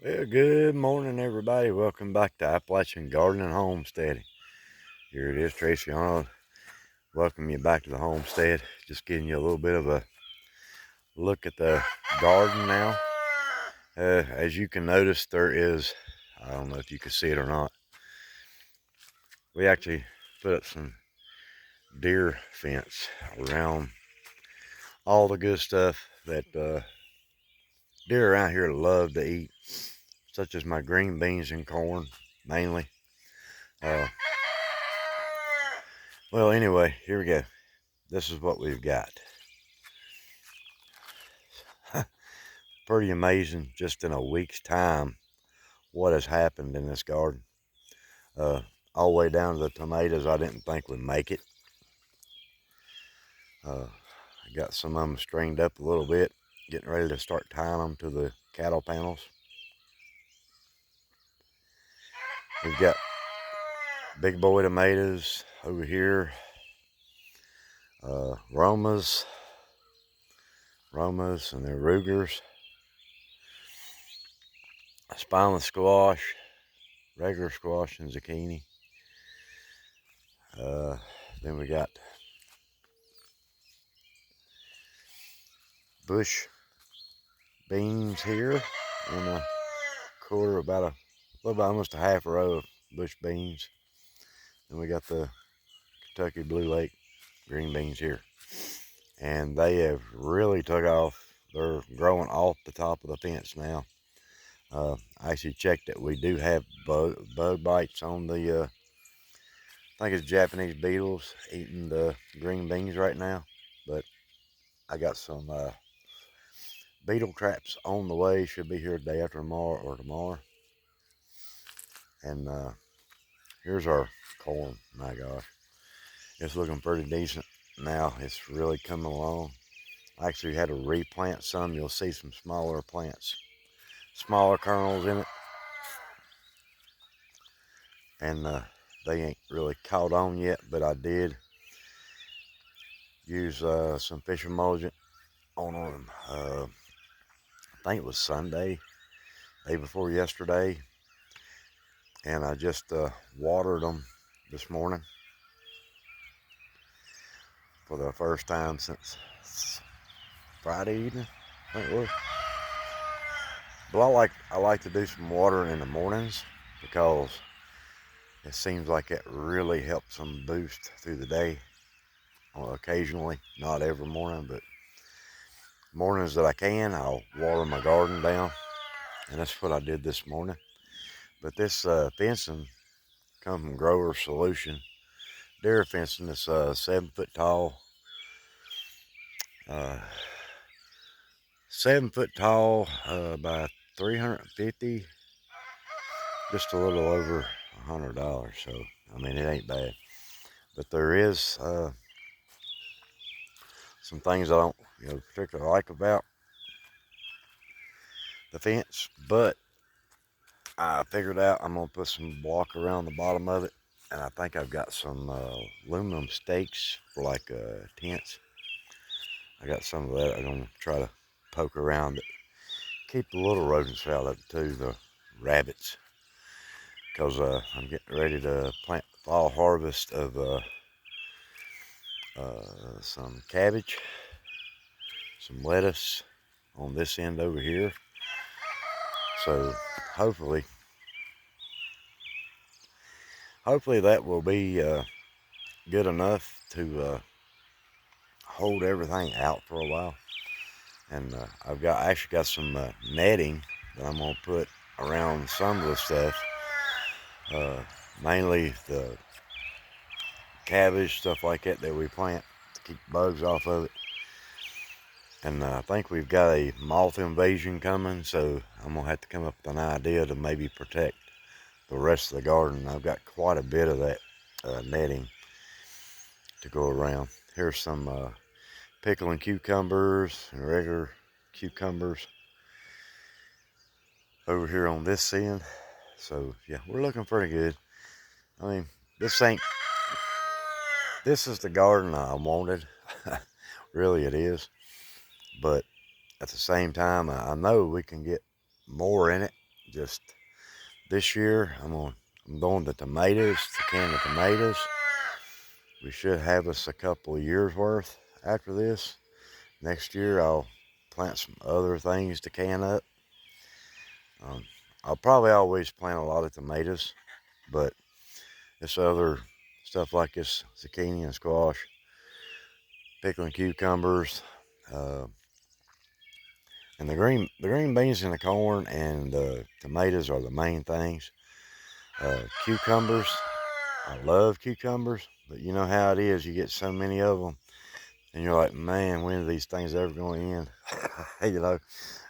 Well, good morning, everybody. Welcome back to Appalachian Gardening and Homesteading. Here it is, Tracy Arnold. Welcome you back to the homestead. Just giving you a little bit of a look at the garden now. As you can notice, there is, I don't know if you can see it or not, we actually put up some deer fence around all the good stuff that deer around here love to eat, such as my green beans and corn, mainly. Uh, well, anyway, here we go. This is what we've got. Pretty amazing, just in a week's time, what has happened in this garden. Uh, all the way down to the tomatoes I didn't think would make it. I got some of them stringed up a little bit, getting ready to start tying them to the cattle panels. We've got big boy tomatoes over here, Romas, and they're Rugers, spineless squash, regular squash, and zucchini. Then we got bush beans here, and a quarter, about a little bit, almost a half a row of bush beans. And we got the Kentucky Blue Lake green beans here, and they have really took off. They're growing off the top of the fence now. I actually checked that we do have bug bites on the I think it's Japanese beetles eating the green beans right now, but I got some beetle traps on the way. Should be here day after tomorrow or tomorrow. And here's our corn. My gosh, it's looking pretty decent now. It's really coming along. I actually had to replant some. You'll see some smaller plants, smaller kernels in it, and they ain't really caught on yet, but I did use some fish emulsion on them. I think it was Sunday, day before yesterday, and I just watered them this morning for the first time since Friday evening, I think it was. But I like to do some watering in the mornings because it seems like it really helps them boost through the day. Occasionally, not every morning, but mornings that I can, I'll water my garden down, and that's what I did this morning. But this fencing comes from Grower Solution. Deer fencing is 7 foot tall. 7 foot tall by 350, just a little over $100. So I mean, it ain't bad. But there is some things I don't, particularly like about the fence. But I figured out I'm gonna put some block around the bottom of it, and I think I've got some aluminum stakes for like tents. I got some of that. I'm gonna try to poke around it, keep the little rodents out of it too, the rabbits, because I'm getting ready to plant fall harvest of some cabbage, some lettuce on this end over here. So hopefully that will be good enough to hold everything out for a while. And I've actually got some netting that I'm gonna put around some of the stuff, mainly the cabbage, stuff like that we plant to keep bugs off of it. And I think we've got a moth invasion coming, so I'm gonna have to come up with an idea to maybe protect the rest of the garden. I've got quite a bit of that netting to go around. Here's some pickling cucumbers and regular cucumbers over here on this end. So yeah, we're looking pretty good. I mean, this is the garden I wanted. Really it is. But at the same time, I know we can get more in it Just this year, I'm doing the tomatoes, the can of tomatoes. We should have us a couple of years worth after this. Next year, I'll plant some other things to can up. Um, I'll probably always plant a lot of tomatoes, but this other stuff like this zucchini and squash, pickling cucumbers, uh, and the green beans and the corn and the tomatoes are the main things. Cucumbers, I love cucumbers, but you know how it is. You get so many of them, and you're like, man, when are these things ever going to end? You know.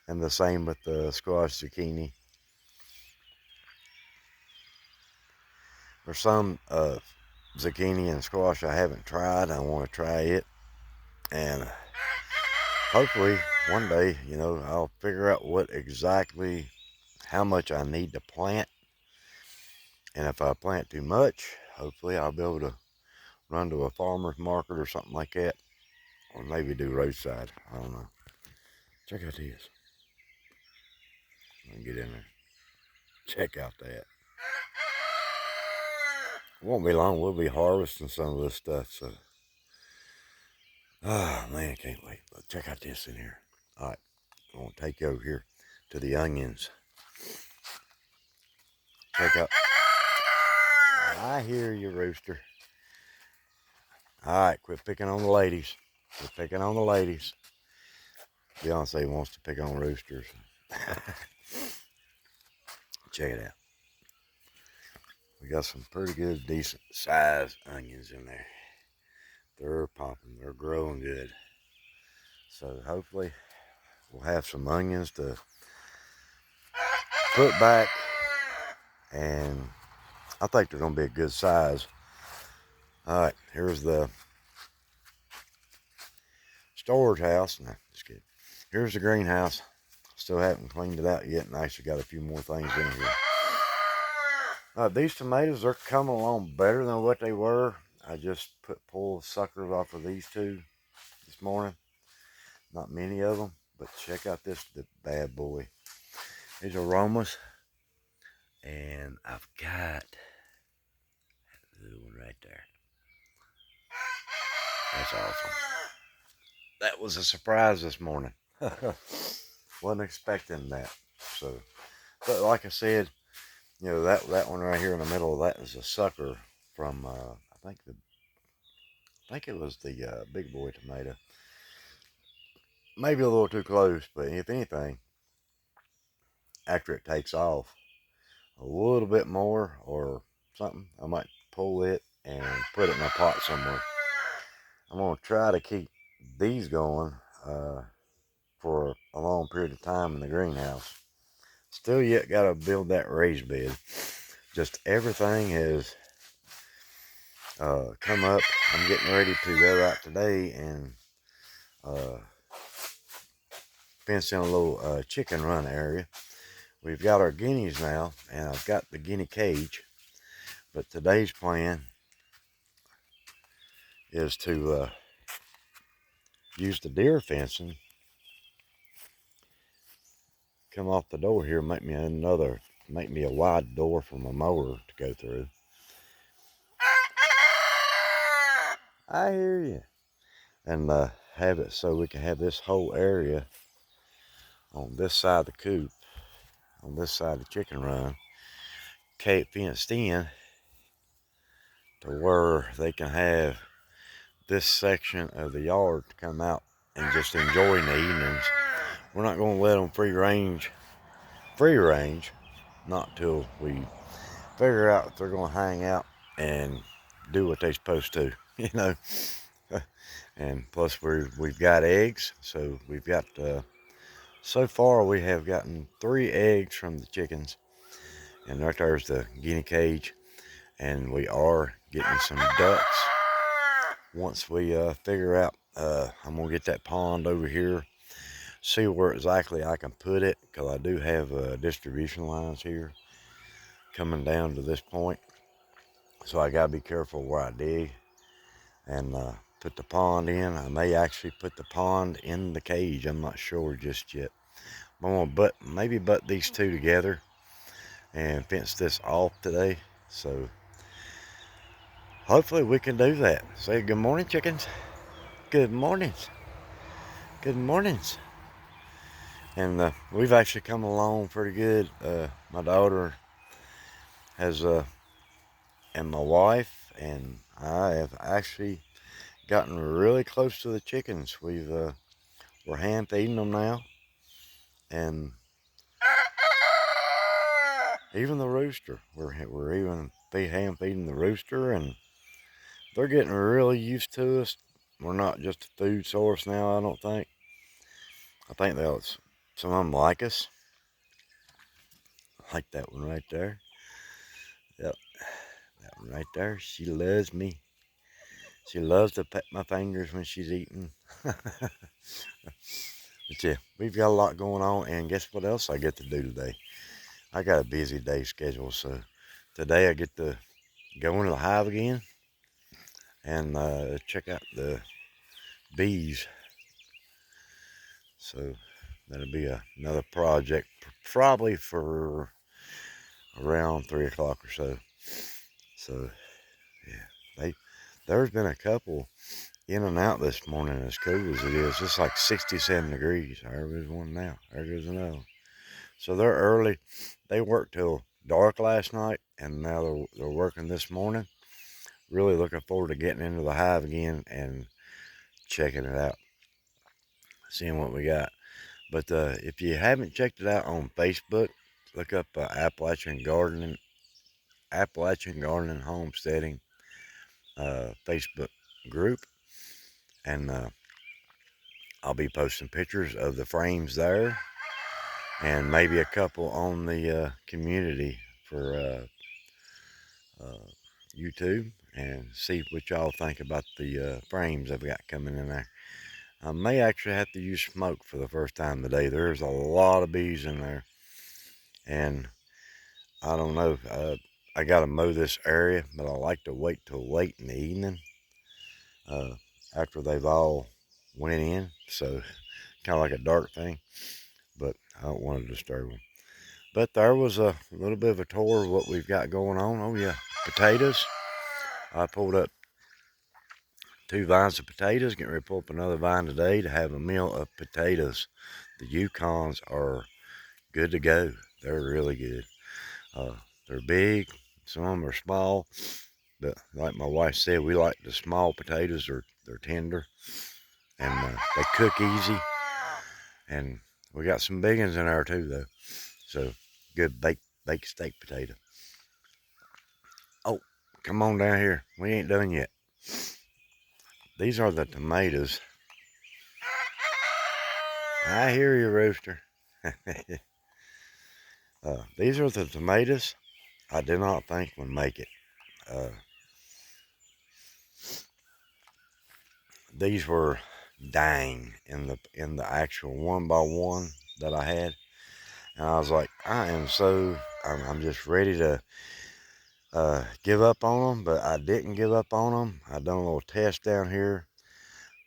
And the same with the squash, zucchini. There's some zucchini and squash I haven't tried. I want to try it, and hopefully one day, you know, I'll figure out what exactly how much I need to plant, and if I plant too much, hopefully I'll be able to run to a farmer's market or something like that, or maybe do roadside. I don't know. Check out this. Let me get in there. Check out that. It won't be long. We'll be harvesting some of this stuff. So, oh man, can't wait. But check out this in here. All right, I'm gonna take you over here to the onions. Check out. I hear you, rooster. All right, quit picking on the ladies. Quit picking on the ladies. Beyonce wants to pick on roosters. Check it out. We got some pretty good, decent sized onions in there. They're popping. They're growing good. So hopefully we'll have some onions to put back, and I think they're going to be a good size. All right, here's the storage house. No, just kidding. Here's the greenhouse. Still haven't cleaned it out yet, and I actually got a few more things in here. These tomatoes are coming along better than what they were. I just pulled suckers off of these two this morning. Not many of them, but check out this bad boy. These are aromas, and I've got that little one right there. That's awesome. That was a surprise this morning. Wasn't expecting that. So, but like I said, you know, that one right here in the middle, that is a sucker from I think it was the big boy tomato. Maybe a little too close, but if anything, after it takes off a little bit more or something, I might pull it and put it in a pot somewhere. I'm gonna try to keep these going for a long period of time in the greenhouse. Still yet gotta build that raised bed. Just everything has come up. I'm getting ready to go out today and fence in a little chicken run area. We've got our guineas now, and I've got the guinea cage. But today's plan is to use the deer fencing, come off the door here, make me a wide door for my mower to go through. I hear you. And have it so we can have this whole area on this side of the coop, on this side of the chicken run, fenced in to where they can have this section of the yard to come out and just enjoy in the evenings. We're not going to let them free range, not till we figure out if they're going to hang out and do what they're supposed to, you know. And plus we've got eggs, so we've got so far we have gotten 3 eggs from the chickens, and right there's the guinea cage, and we are getting some ducks. Once we figure out, I'm gonna get that pond over here, see where exactly I can put it, because I do have distribution lines here coming down to this point, so I gotta be careful where I dig, and put the pond in. I may actually put the pond in the cage. I'm not sure just yet. I'm gonna maybe butt these two together and fence this off today. So hopefully we can do that. Say good morning, chickens. Good mornings. Good mornings. And we've actually come along pretty good. My daughter has, and my wife and I have actually gotten really close to the chickens. We're hand feeding them now, and even the rooster. We're even hand feeding the rooster, and they're getting really used to us. We're not just a food source now, I don't think. I think some of them like us. Like that one right there. Yep, that one right there. She loves me. She loves to pet my fingers when she's eating. But yeah, we've got a lot going on, and guess what else I get to do today? I got a busy day schedule, so today I get to go into the hive again and check out the bees. So that'll be another project, probably for around 3 o'clock or so. So yeah, there's been a couple in and out this morning, as cool as it is. It's like 67 degrees. There goes one now. There goes another. So they're early. They worked till dark last night, and now they're working this morning. Really looking forward to getting into the hive again and checking it out, seeing what we got. But if you haven't checked it out on Facebook, look up Appalachian Gardening Homesteading Facebook group, and I'll be posting pictures of the frames there, and maybe a couple on the community for YouTube, and see what y'all think about the frames I've got coming in there. I may actually have to use smoke for the first time today. There's a lot of bees in there, and I don't know. I got to mow this area, but I like to wait till late in the evening uh, after they've all went in. So kind of like a dark thing, but I don't want to disturb them. But there was a little bit of a tour of what we've got going on. Oh yeah, potatoes. I pulled up 2 vines of potatoes. Getting ready to pull up another vine today to have a meal of potatoes. The Yukons are good to go. They're really good. Uh, they're big. Some of them are small. But like my wife said, we like the small potatoes. They're tender, and they cook easy. And we got some big ones in there too, though. So good baked steak potato. Oh, come on down here. We ain't done yet. These are the tomatoes. I hear you, rooster. These are the tomatoes I did not think would make it. Uh, these were dying in the actual 1x1 that I had, and I was like, I'm just ready to give up on them, but I didn't give up on them. I done a little test down here,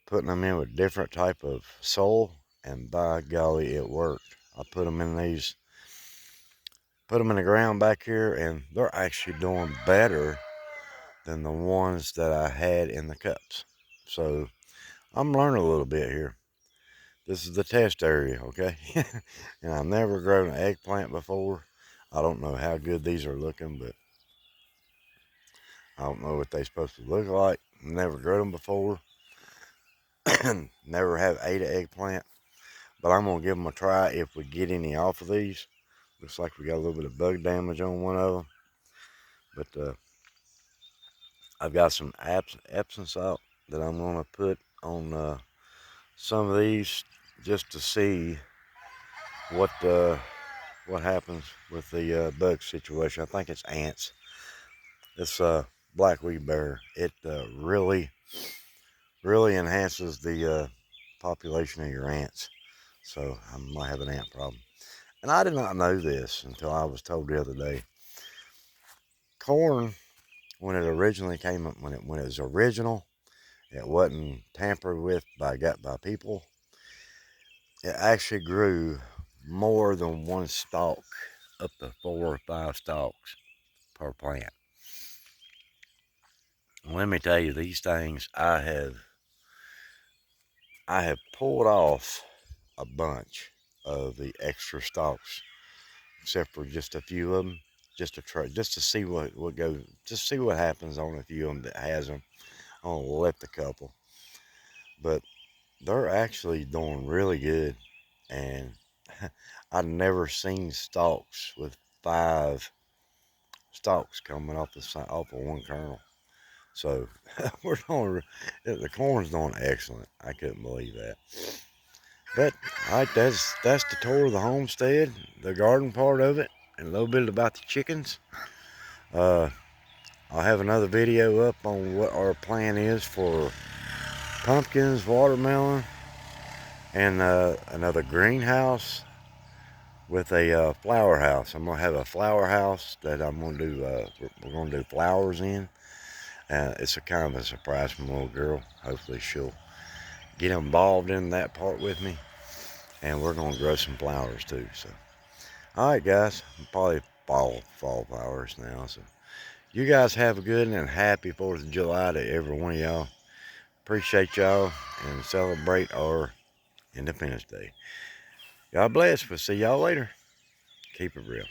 putting them in with different type of soil, and by golly, it worked. I put them in the ground back here, and they're actually doing better than the ones that I had in the cups. So I'm learning a little bit here. This is the test area, okay? And I've never grown an eggplant before. I don't know how good these are looking, but I don't know what they're supposed to look like. Never grew them before. Never have ate an eggplant. But I'm going to give them a try if we get any off of these. Looks like we got a little bit of bug damage on one of them. But I've got some Epsom salt that I'm going to put on some of these just to see what happens with the bug situation. I think it's ants. This black weed bear, it really enhances the population of your ants. So I might have an ant problem. And I did not know this until I was told the other day. Corn, when it originally came up, when it was original, it wasn't tampered with by people. It actually grew more than one stalk up to 4 or 5 stalks per plant. Let me tell you, these things I have pulled off a bunch of the extra stalks, except for just a few of them, just to try, just to see what goes, just see what happens on a few of them that has them. I only left a couple, but they're actually doing really good, and I've never seen stalks with 5 stalks coming off off of one kernel. So we're doing, the corn's doing excellent. I couldn't believe that. But all right, that's the tour of the homestead, the garden part of it, and a little bit about the chickens. I'll have another video up on what our plan is for pumpkins, watermelon, and another greenhouse with a flower house. I'm gonna have a flower house that I'm gonna do. We're gonna do flowers in. It's a kind of a surprise from my little girl. Hopefully she'll get involved in that part with me, and we're gonna grow some flowers too. So, all right, guys, probably fall flowers now. So, you guys have a good and happy 4th of July to every one of y'all. Appreciate y'all and celebrate our Independence Day. God bless. We'll see y'all later. Keep it real.